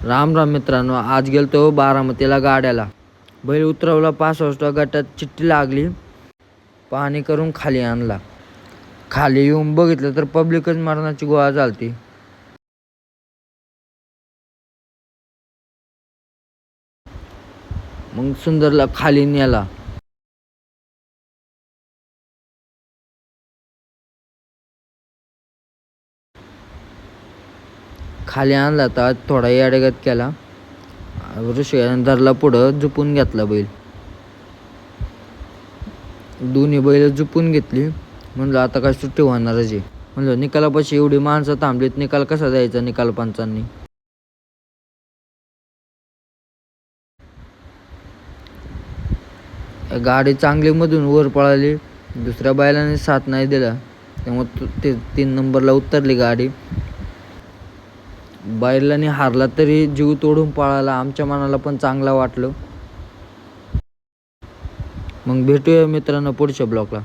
राम राम मित्रांनो, आज गेलतो बारामतीला गाड्याला. बैल उतरवला, 5 वाजता गटात चिठ्ठी लागली, पाहणी करून खाली आणला. खाली येऊन बघितलं तर पब्लिकच मरणाची गोळा झालती. मग सुंदरला खाली नेला. खाली आणला तर थोडा येडेगत केला. ऋषीने धरला, पुढं झुपून घेतला बैल. दोन्ही बैल झुपून घेतली. म्हणलं आता काय सुट्टी होणारच आहे. म्हणलं निकालापाशी एवढी माणसं थांबलीत, निकाल कसा द्यायचा निकाल पंचांनी. गाडी चांगली मधून वर पळाली. दुसऱ्या बैलाने साथ नाही दिला, त्यामुळे ते 3 नंबरला उतरली गाडी. बैलाने हारला तरी जीव तोडून पळाला. आमच्या मनाला पण चांगला वाटलं. मग भेटूया मित्रांनो पुढच्या ब्लॉकला.